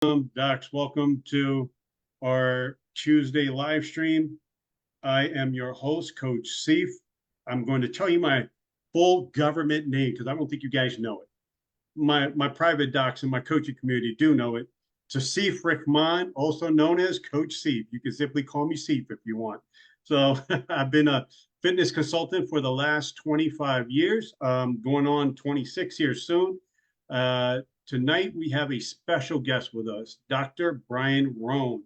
Docs, welcome to our Tuesday live stream. I am your host, Coach Seif. I'm going to tell you my full government name because I don't think you guys know it. My private docs and my coaching community do know it. So Seif Rahman, also known as Coach Seif. You can simply call me Seif if you want. So I've been a fitness consultant for the last 25 years, going on 26 years soon. Tonight we have a special guest with us, Dr. Bryan Rone.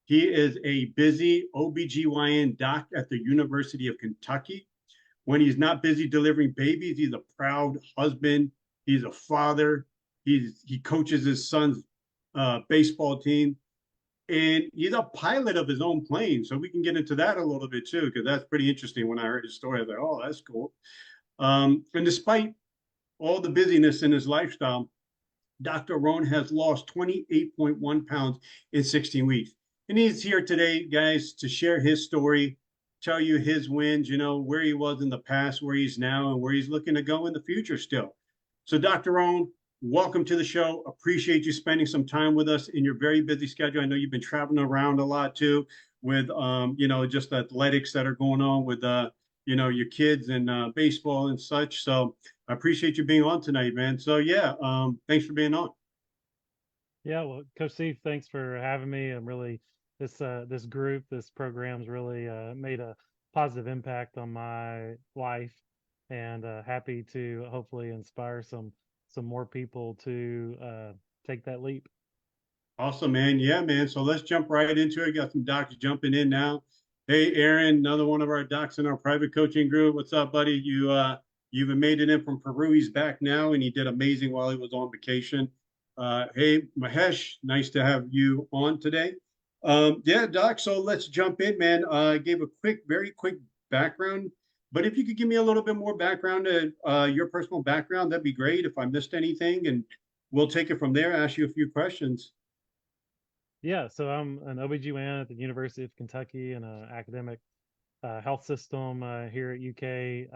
He is a busy OB-GYN doc at the University of Kentucky. When he's not busy delivering babies, he's a proud husband. He's a father. He coaches his son's baseball team, and he's a pilot of his own plane. So we can get into that a little bit too, because that's pretty interesting. When I heard his story, I was like, "Oh, that's cool." And despite all the busyness in his lifestyle, Dr. Rone has lost 28.1 pounds in 16 weeks. And he's here today, guys, to share his story, tell you his wins, where he was in the past, where he's now, and where he's looking to go in the future still. So, Dr. Rone, welcome to the show. Appreciate you spending some time with us in your very busy schedule. I know you've been traveling around a lot too with, just athletics that are going on with, your kids and baseball and such. So, I appreciate you being on tonight, man. So yeah, thanks for being on. Yeah, well, Coach Steve, thanks for having me. I'm really this group, this program's really made a positive impact on my life, and happy to hopefully inspire some more people to take that leap. Awesome, man. Yeah, man. So let's jump right into it. Got some docs jumping in now. Hey, Aaron, another one of our docs in our private coaching group. What's up, buddy? You've made it in from Peru. He's back now, and he did amazing while he was on vacation. Hey, Mahesh, nice to have you on today. Yeah, Doc. So let's jump in, man. I gave a very quick background, but if you could give me a little bit more background to your personal background, that'd be great. If I missed anything, and we'll take it from there. Ask you a few questions. Yeah, so I'm an OB-GYN at the University of Kentucky in an academic health system here at UK.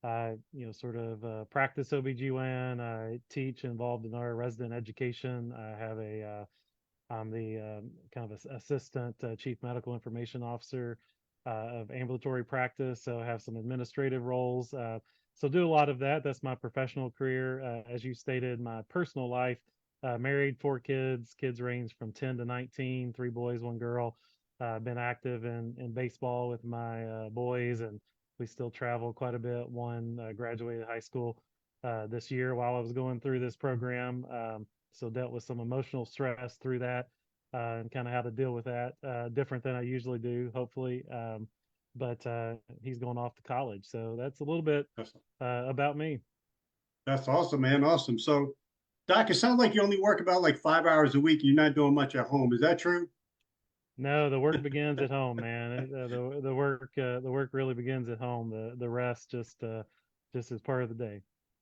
I, sort of practice OB-GYN. I teach involved in our resident education. I'm the kind of assistant chief medical information officer of ambulatory practice. So I have some administrative roles. So do a lot of that. That's my professional career. As you stated, my personal life, married, 4 kids. Kids range from 10 to 19, 3 boys, 1 girl. Been active in baseball with my boys, and we still travel quite a bit. One graduated high school this year while I was going through this program. So dealt with some emotional stress through that, and kind of how to deal with that, different than I usually do, hopefully. But he's going off to college. So that's a little bit That's about me. that's awesome, man. Awesome. So, Doc, it sounds like you only work about like 5 hours a week. And you're not doing much at home. Is that true? No, the work begins at home, man. The work really begins at home. The rest just is part of the day.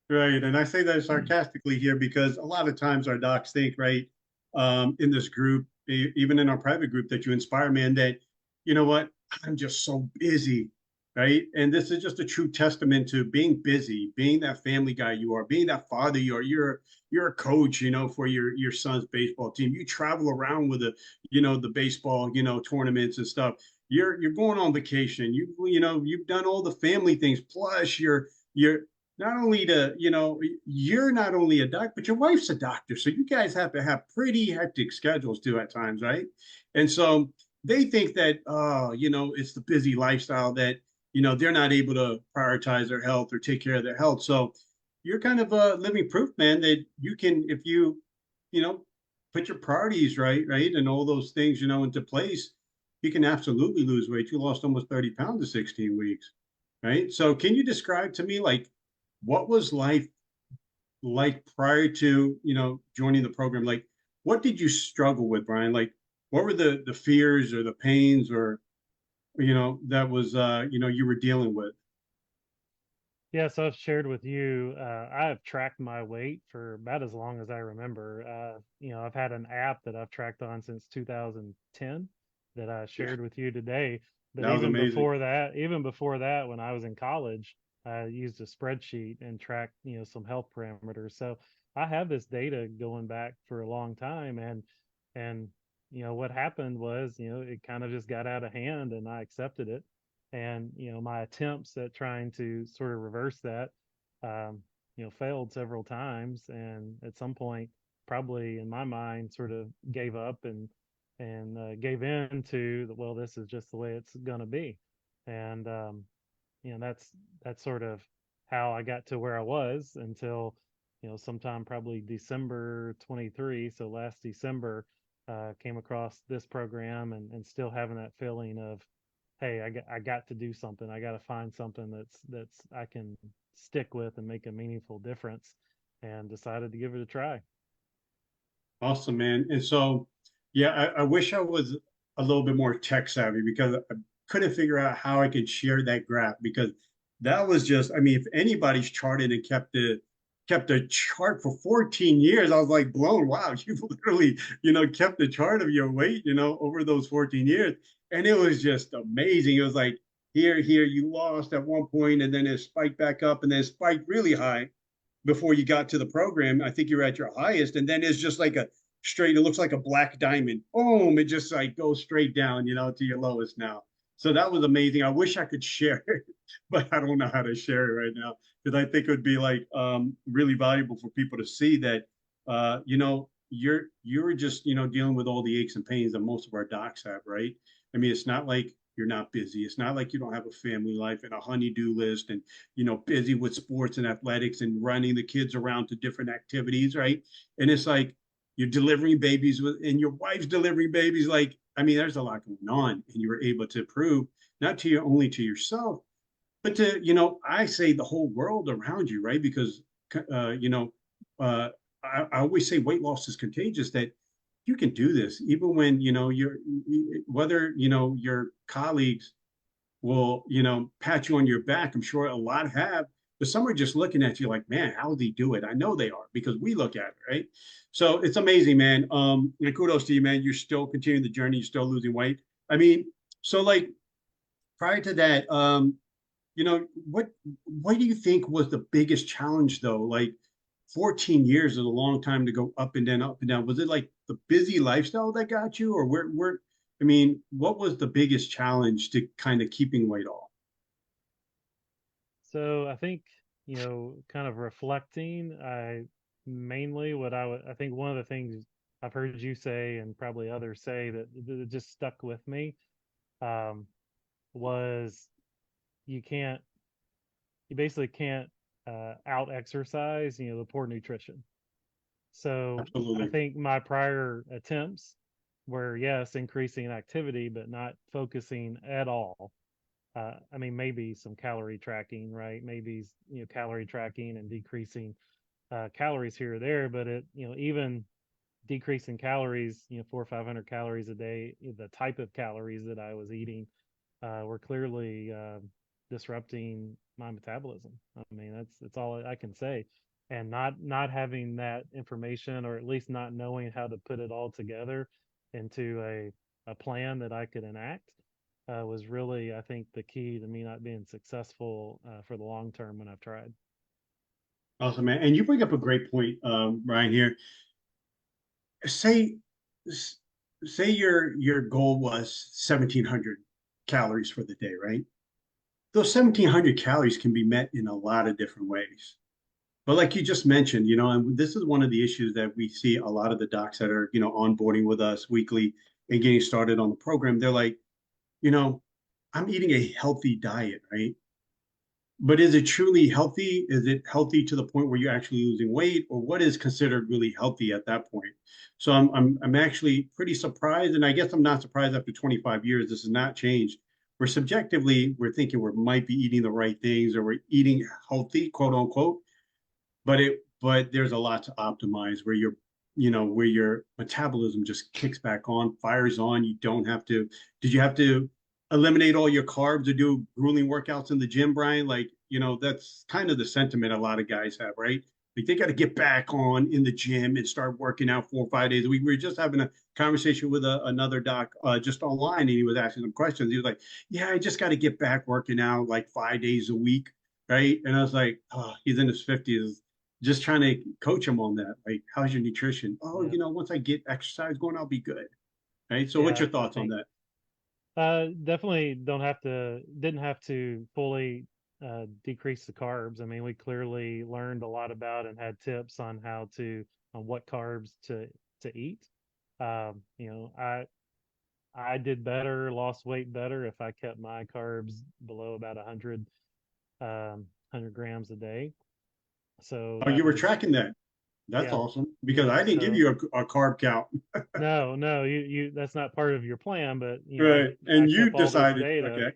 Right. And I say that sarcastically here because a lot of times our docs think, right, in this group, even in our private group, that you inspire, man, that, you know what, I'm just so busy, right? And this is just a true testament to being busy, being that family guy you are, being that father you are. You're a coach, for your son's baseball team. You travel around with the baseball, tournaments and stuff. You're going on vacation. You've done all the family things. Plus, you're not only you're not only a doctor, but your wife's a doctor. So you guys have to have pretty hectic schedules too at times, right? And so they think that, it's the busy lifestyle that, they're not able to prioritize their health or take care of their health. So you're kind of a living proof, man, that you can, if you know, put your priorities right, and all those things, into place, you can absolutely lose weight. You lost almost 30 pounds in 16 weeks, right? So can you describe to me, like, what was life like prior to joining the program? Like, what did you struggle with, Brian? Like, what were the fears or the pains or that was you were dealing with? Yeah, so I've shared with you, I have tracked my weight for about as long as I remember. I've had an app that I've tracked on since 2010 that I Yeah, shared with you today. But that was amazing. even before that, when I was in college, I used a spreadsheet and tracked, some health parameters. So I have this data going back for a long time, and what happened was, it kind of just got out of hand, and I accepted it. And my attempts at trying to sort of reverse that, um, failed several times, and at some point, probably in my mind, sort of gave up and gave in to the, well, this is just the way it's gonna be. And that's sort of how I got to where I was until sometime probably December 23, so last December, came across this program, and still having that feeling of, hey, I got to do something. I got to find something that's I can stick with and make a meaningful difference, and decided to give it a try. Awesome, man. And so, yeah, I wish I was a little bit more tech savvy because I couldn't figure out how I could share that graph because that was just, I mean, if anybody's charted and kept a chart for 14 years, I was like blown. Wow, you've literally, kept the chart of your weight, over those 14 years. And it was just amazing. It was like here, you lost at one point and then it spiked back up and then it spiked really high before you got to the program. I think you're at your highest, and then it's just like a straight. It looks like a black diamond. Boom! It just like goes straight down, to your lowest now. So that was amazing. I wish I could share it, but I don't know how to share it right now because I think it would be like really valuable for people to see that you're just dealing with all the aches and pains that most of our docs have, right? I mean, it's not like you're not busy. It's not like you don't have a family life and a honey-do list and busy with sports and athletics and running the kids around to different activities, right? And it's like you're delivering babies and your wife's delivering babies. Like, I mean, there's a lot going on, and you were able to prove not to you only to yourself, but to I say the whole world around you, right? Because uh, you know, uh, I always say weight loss is contagious. That you can do this even when you're whether your colleagues will, pat you on your back. I'm sure a lot have, but some are just looking at you like, man, how does he do it? I know they are because we look at it, right? So it's amazing, man. And kudos to you, man. You're still continuing the journey. You're still losing weight. I mean, so like prior to that, you know, what what do you think was the biggest challenge though? Like 14 years is a long time to go up and down, up and down. Was it like the busy lifestyle that got you, or where I mean, what was the biggest challenge to kind of keeping weight off? So I think, kind of reflecting, I mainly what I think one of the things I've heard you say, and probably others say, that just stuck with me, um, was you can't, you basically can't out exercise, the poor nutrition. So I Absolutely. think my prior attempts were, yes, increasing activity, but not focusing at all. I mean, maybe some calorie tracking, right? Maybe, calorie tracking and decreasing calories here or there, but even decreasing calories, 400 or 500 calories a day, the type of calories that I was eating were clearly disrupting my metabolism. I mean, that's all I can say. And not having that information, or at least not knowing how to put it all together into a plan that I could enact, was really, I think, the key to me not being successful for the long term when I've tried. Awesome, man. And you bring up a great point, Ryan. Here, say say your goal was 1,700 calories for the day, right? Those 1,700 calories can be met in a lot of different ways. But like you just mentioned, and this is one of the issues that we see a lot of the docs that are, onboarding with us weekly and getting started on the program. They're like, you know, I'm eating a healthy diet, right? But is it truly healthy? Is it healthy to the point where you're actually losing weight, or what is considered really healthy at that point? So I'm actually pretty surprised, and I guess I'm not surprised after 25 years. This has not changed. We're subjectively we're thinking we might be eating the right things or we're eating healthy, quote unquote, but there's a lot to optimize where where your metabolism just kicks back on, fires on. You don't have to. Did you have to eliminate all your carbs or do grueling workouts in the gym, Brian? Like, that's kind of the sentiment a lot of guys have, right? Like they got to get back on in the gym and start working out 4 or 5 days a week. We were just having a conversation with another doc just online, and he was asking some questions. He was like, "Yeah, I just got to get back working out like 5 days a week, right?" And I was like, "Oh, he's in his 50s. just trying to coach them on that. Like, how's your nutrition? Oh, Yeah, once I get exercise going, I'll be good. Right. So what's yeah. your I thoughts on think that? definitely didn't have to fully decrease the carbs. I mean, we clearly learned a lot about and had tips on how to on what carbs to eat. You know, I did better, lost weight better if I kept my carbs below about 100 grams a day. So Oh, you that were was, tracking that. That's yeah, awesome because yeah. I didn't give So you a carb count. no, no, you that's not part of your plan, but Right. I And you kept all this decided, data. okay,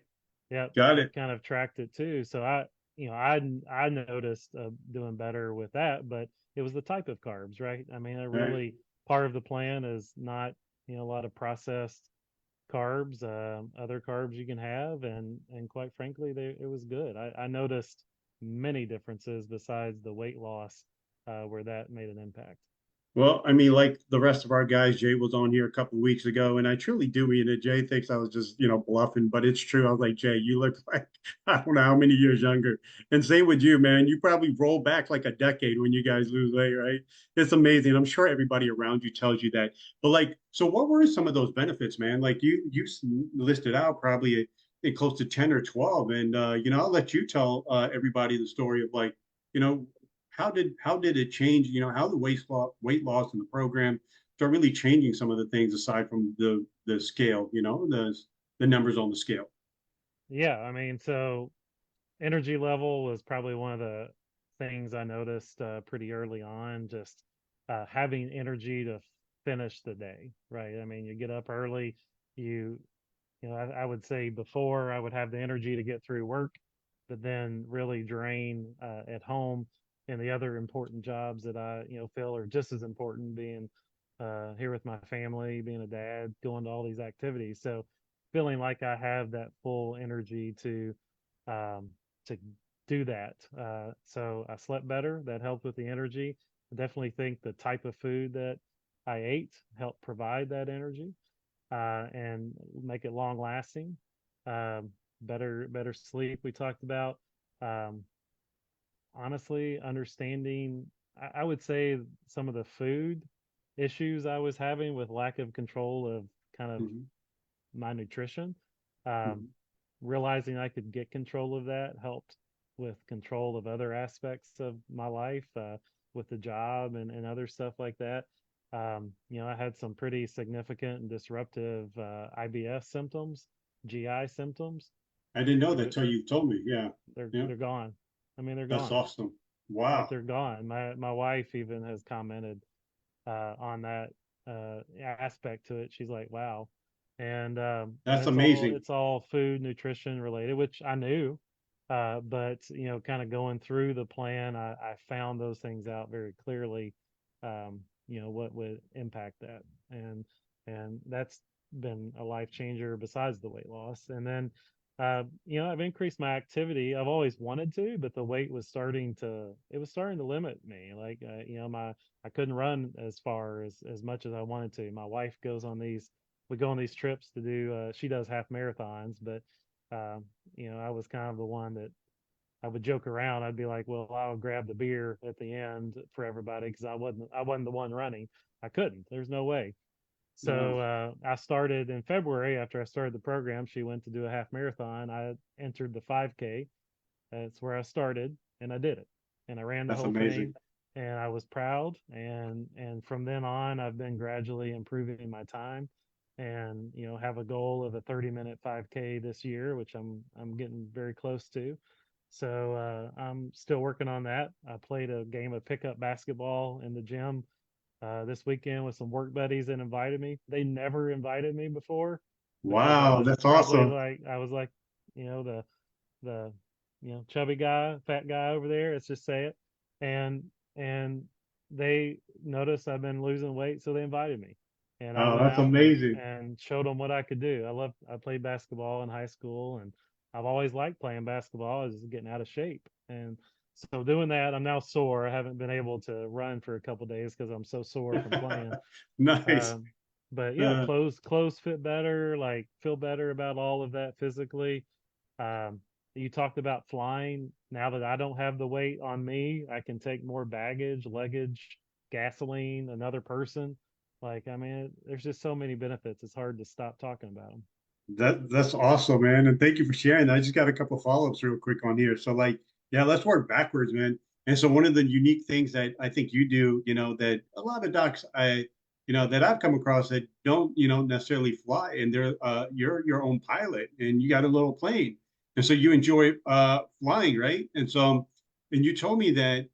Yep, got I it. kind of tracked it too. So I noticed doing better with that, but it was the type of carbs, right? I mean, I Right. really part of the plan is not, a lot of processed carbs, other carbs you can have, and quite frankly, it was good. I noticed many differences besides the weight loss, where that made an impact. Well, I mean, like the rest of our guys, Jay was on here a couple of weeks ago, and I truly do mean it. Jay thinks I was just, bluffing, but it's true. I was like, Jay, you look like I don't know how many years younger. And same with you, man. You probably roll back like a decade when you guys lose weight, right? It's amazing. I'm sure everybody around you tells you that. But like, so what were some of those benefits, man? Like you listed out probably close to 10 or 12, and I'll let you tell everybody the story of like, you know, how did it change? How the weight loss in the program start really changing some of the things aside from the scale. The numbers on the scale. Yeah, I mean, so energy level was probably one of the things I noticed pretty early on. Just having energy to finish the day, right? I mean, you get up early, you I would say before I would have the energy to get through work, but then really drain at home and the other important jobs that I feel are just as important, being here with my family, being a dad, going to all these activities. So feeling like I have that full energy um, to do that. So I slept better. That helped with the energy. I definitely think the type of food that I ate helped provide that energy, and make it long lasting. Better sleep we talked about. Um, Honestly, understanding, I would say some of the food issues I was having with lack of control of kind of Mhm, my nutrition. Um, mhm. Realizing I could get control of that helped with control of other aspects of my life, with the job and other stuff like that. I had some pretty significant and disruptive IBS symptoms, GI symptoms. I didn't know that They're till you told me. Yeah, yeah, they're gone. I mean, they're that's gone. awesome. Like Wow, they're gone. My wife even has commented on that aspect to it. She's like, "Wow," and that's amazing. it's all food nutrition related, which I knew. But kind of going through the plan, I found those things out very clearly. What would impact that, and that's been a life changer besides the weight loss. And then, I've increased my activity. I've always wanted to, but the weight was starting to limit me. Like, I couldn't run as far as much as I wanted to. My wife we go on these trips to do, she does half marathons, but, um, I was kind of the one that I would joke around. I'd be like, well, I'll grab the beer at the end for everybody because I wasn't the one running. I couldn't. There's no way. So Wow, I started in February after I started the program. She went to do a half marathon. I entered the 5K. That's where I started, and I did it, and I ran the that's whole thing, amazing. and I was proud. And from then on, I've been gradually improving my time, and have a goal of a 30-minute 5K this year, which I'm getting very close to. So I'm still working on that. I played a game of pickup basketball in the gym this weekend with some work buddies that invited me. They never invited me before because Wow, that's awesome. I was like, the chubby guy, fat guy over there. Let's just say it. And and they noticed I've been losing weight, so they invited me, and I Oh, went that's out and amazing. showed them what I could do. I played basketball in high school, and I've always liked playing basketball. I was just getting out of shape, and so doing that, I'm now sore. I haven't been able to run for a couple days because I'm so sore from playing. Nice. Um, but yeah, Uh, clothes fit better, like feel better about all of that physically. Um, you talked about flying. Now that I don't have the weight on me, I can take more baggage, luggage, gasoline, another person. Like, I mean, there's just so many benefits. It's hard to stop talking about them. That's awesome, man. And thank you for sharing. I just got a couple follow-ups real quick on here. So like, yeah, let's work backwards, man. And so one of the unique things that I think you do, that a lot of docs that I've come across that don't, necessarily fly, and you're your own pilot and you got a little plane. And so you enjoy flying, right? And you told me that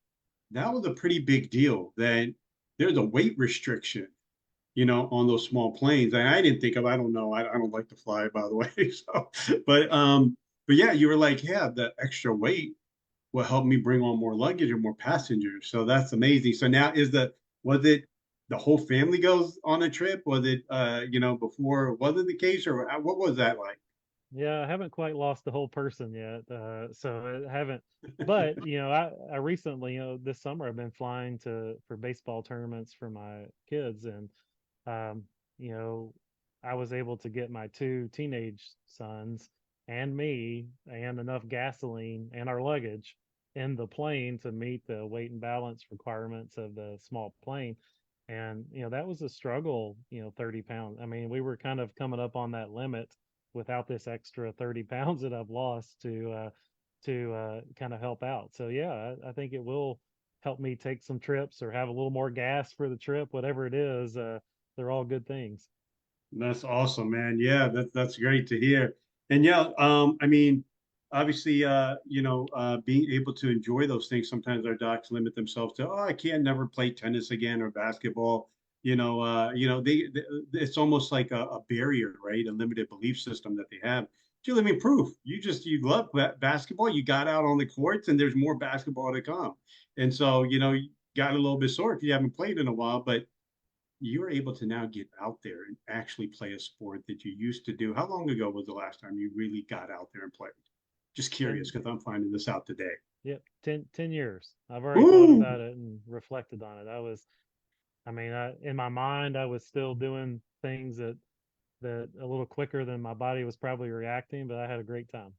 that was a pretty big deal, that there's a weight restriction on those small planes. I didn't think of, I don't know. I don't like to fly, by the way. So, but yeah, you were like, yeah, the extra weight will help me bring on more luggage or more passengers. So that's amazing. So now was it the whole family goes on a trip? Was it, before, was it the case, or what was that like? Yeah, I haven't quite lost the whole person yet. So I haven't, but I recently, this summer I've been flying for baseball tournaments for my kids, and um, you know, I was able to get my two teenage sons and me and enough gasoline and our luggage in the plane to meet the weight and balance requirements of the small plane. And, that was a struggle, 30 pounds. I mean, we were kind of coming up on that limit without this extra 30 pounds that I've lost to kind of help out. So yeah, I think it will help me take some trips or have a little more gas for the trip, whatever it is. They're all good things. That's awesome, man. Yeah, that's great to hear. And yeah, I mean, obviously, being able to enjoy those things. Sometimes our docs limit themselves to, oh, I can't never play tennis again or basketball. It's almost like a barrier, right? A limited belief system that they have. You're living proof. You love basketball. You got out on the courts, and there's more basketball to come. And so, you got a little bit sore because you haven't played in a while, but you're able to now get out there and actually play a sport that you used to do. How long ago was the last time you really got out there and played? Just curious And because I'm finding this out today. yep, 10 years. I've already thought Ooh, about it and reflected on it. I mean, in my mind, I was still doing things that a little quicker than my body was probably reacting, but I had a great time.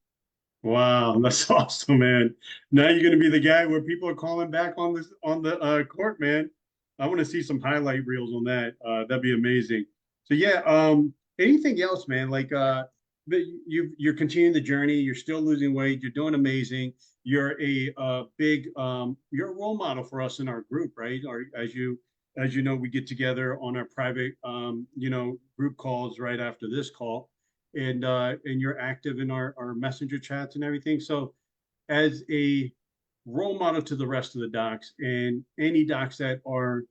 wow, that's awesome, man. Now you're gonna be the guy where people are calling back on the court, man. I want to see some highlight reels on that. That'd be amazing. So yeah, anything else, man? Like you're continuing the journey, you're still losing weight, you're doing amazing. You're a big you're a role model for us in our group, right? Or as you know, we get together on our private group calls right after this call, and you're active in our messenger chats and everything. So as a role model to the rest of the docs and any docs that are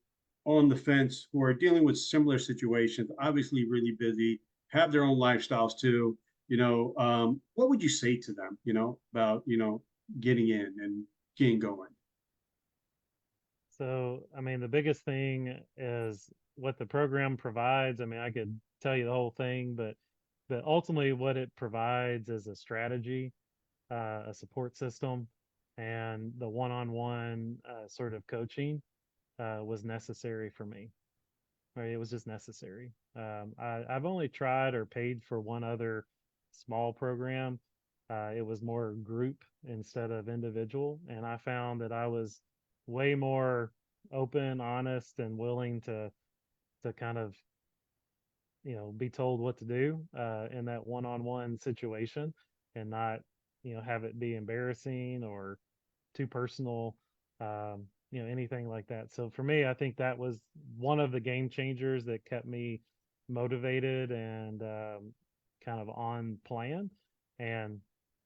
on the fence who are dealing with similar situations, obviously really busy, have their own lifestyles too, what would you say to them, about, getting in and getting going? So, I mean, the biggest thing is what the program provides. I mean, I could tell you the whole thing, but ultimately, what it provides is a strategy, a support system, and the one-on-one sort of coaching was necessary for me. Right? It was just necessary. I've only tried or paid for one other small program. It was more group instead of individual, and I found that I was way more open, honest, and willing to kind of be told what to do in that one-on-one situation, and not have it be embarrassing or too personal, anything like that. So for me, I think that was one of the game changers that kept me motivated and kind of on plan. And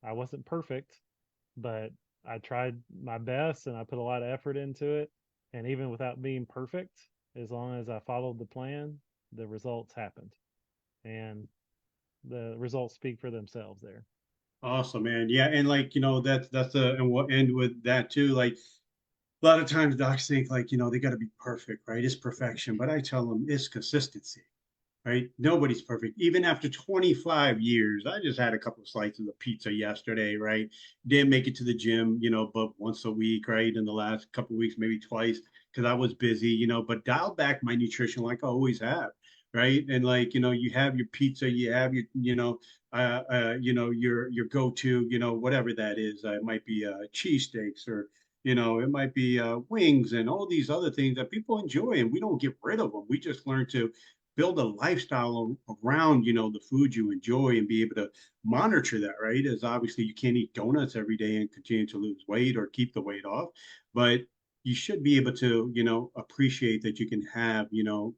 I wasn't perfect, but I tried my best and I put a lot of effort into it. And even without being perfect, as long as I followed the plan, the results happened. And the results speak for themselves there. Awesome, man. Yeah, and like that's and we'll end with that too. Like a lot of times docs think like they got to be perfect, right? It's perfection, but I tell them it's consistency, right? Nobody's perfect. Even after 25 years, I just had a couple of slices of pizza yesterday, right? Didn't make it to the gym, but once a week, right? In the last couple of weeks, maybe twice, because I was busy, but dialed back my nutrition like I always have. right? And like, you have your pizza, you have your, your go-to, whatever that is. It might be cheesesteaks, or, it might be wings and all these other things that people enjoy, and we don't get rid of them. We just learn to build a lifestyle around, the food you enjoy, and be able to monitor that, right? As obviously you can't eat donuts every day and continue to lose weight or keep the weight off, but you should be able to, appreciate that you can have,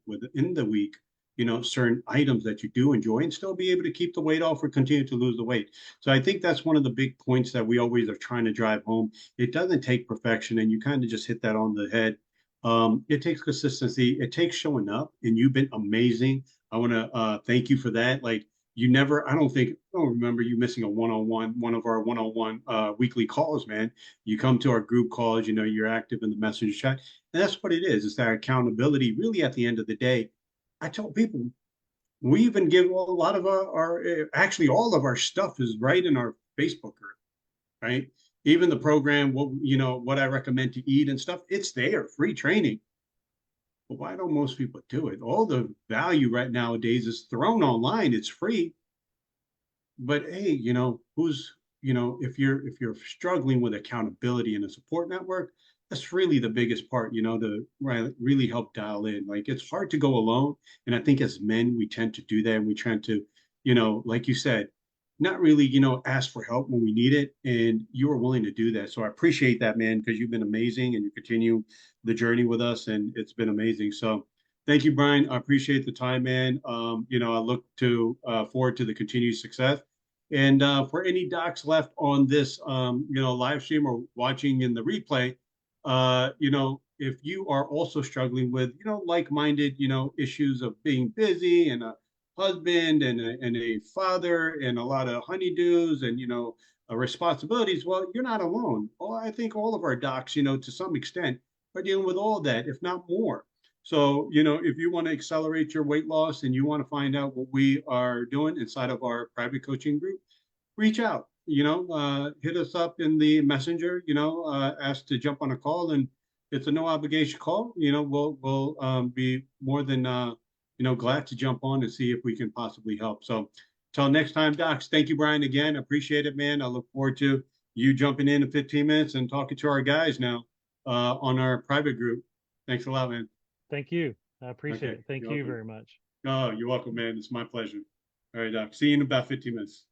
within the week, certain items that you do enjoy, and still be able to keep the weight off or continue to lose the weight. So I think that's one of the big points that we always are trying to drive home. It doesn't take perfection, and you kind of just hit that on the head. It takes consistency. It takes showing up, and you've been amazing. I want to thank you for that. Like, you never, I don't remember you missing a one-on-one, one of our one-on-one weekly calls, man. You come to our group calls, you're active in the messenger chat. And that's what it is. It's that accountability. Really, at the end of the day, I tell people, we even give a lot of actually all of our stuff is right in our Facebook group, right? Even the program, what I recommend to eat and stuff, it's there, free training. But why don't most people do it? All the value right nowadays is thrown online. It's free. But hey, if you're struggling with accountability and a support network, that's really the biggest part, to really help dial in. Like, it's hard to go alone, and I think as men we tend to do that, and we tend to, like you said, not really, ask for help when we need it, and you are willing to do that. So I appreciate that, man, because you've been amazing, and you continue the journey with us, and it's been amazing. So thank you, Brian. I appreciate the time, man. I look to forward to the continued success. And for any docs left on this, live stream or watching in the replay, if you are also struggling with, like-minded, issues of being busy, and a husband, and a father, and a lot of honeydews, and, responsibilities, well, you're not alone. Well, I think all of our docs, to some extent, are dealing with all that, if not more. So, if you want to accelerate your weight loss, and you want to find out what we are doing inside of our private coaching group, reach out, hit us up in the messenger, ask to jump on a call, and it's a no obligation call. We'll be more than, glad to jump on and see if we can possibly help. So till next time, docs, thank you, Brian, again. Appreciate it, man. I look forward to you jumping in 15 minutes and talking to our guys now on our private group. Thanks a lot, man. Thank you. I appreciate Okay, it. Thank you're you welcome. very much. Oh, you're welcome, man. It's my pleasure. All right, doc. See you in about 15 minutes.